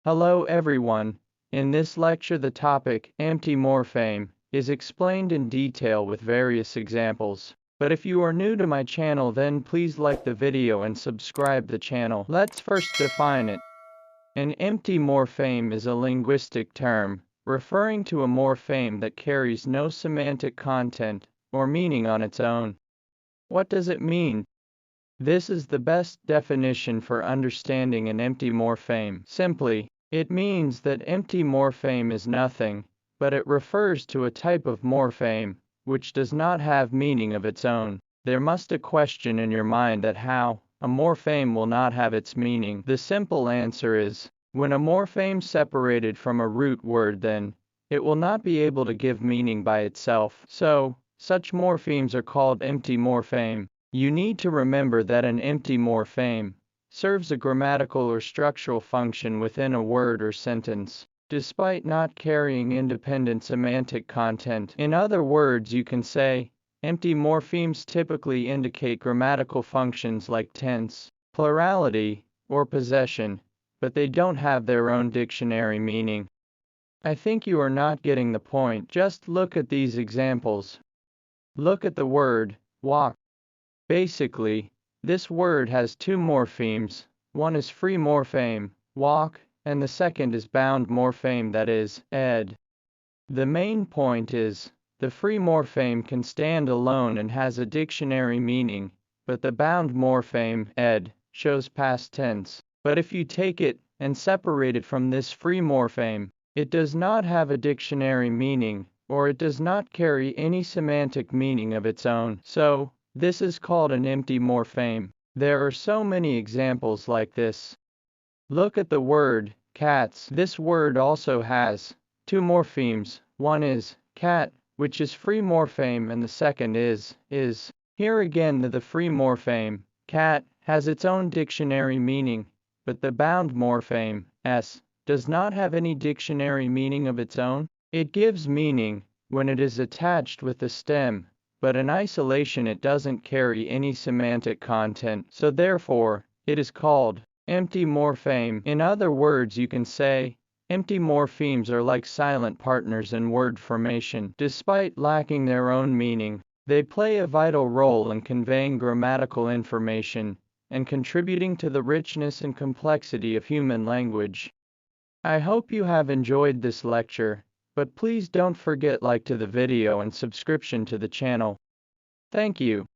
Hello everyone. In this lecture the topic, empty morpheme, is explained in detail with various examples. But if you are new to my channel then please like the video and subscribe the channel. Let's first define it. An empty morpheme is a linguistic term, referring to a morpheme that carries no semantic content or meaning on its own. What does it mean? This is the best definition for understanding an empty morpheme. Simply, it means that empty morpheme is nothing, but it refers to a type of morpheme, which does not have meaning of its own. There must a question in your mind that how a morpheme will not have its meaning. The simple answer is, when a morpheme separated from a root word then, it will not be able to give meaning by itself. So, such morphemes are called empty morpheme. You need to remember that an empty morpheme serves a grammatical or structural function within a word or sentence, despite not carrying independent semantic content. In other words, you can say, empty morphemes typically indicate grammatical functions like tense, plurality, or possession, but they don't have their own dictionary meaning. I think you are not getting the point. Just look at these examples. Look at the word, walk. Basically, this word has two morphemes. One is free morpheme, walk, and the second is bound morpheme, that is, ed. The main point is, the free morpheme can stand alone and has a dictionary meaning, but the bound morpheme, ed, shows past tense. But if you take it and separate it from this free morpheme, it does not have a dictionary meaning, or it does not carry any semantic meaning of its own. So, this is called an empty morpheme. There are so many examples like this. Look at the word, cats. This word also has two morphemes. One is cat, which is free morpheme, and the second is. Here again the free morpheme, cat, has its own dictionary meaning, but the bound morpheme, s, does not have any dictionary meaning of its own. It gives meaning when it is attached with the stem, but in isolation it doesn't carry any semantic content, so therefore, it is called empty morpheme. In other words, you can say, empty morphemes are like silent partners in word formation. Despite lacking their own meaning, they play a vital role in conveying grammatical information and contributing to the richness and complexity of human language. I hope you have enjoyed this lecture. But please don't forget like to the video and subscription to the channel. Thank you.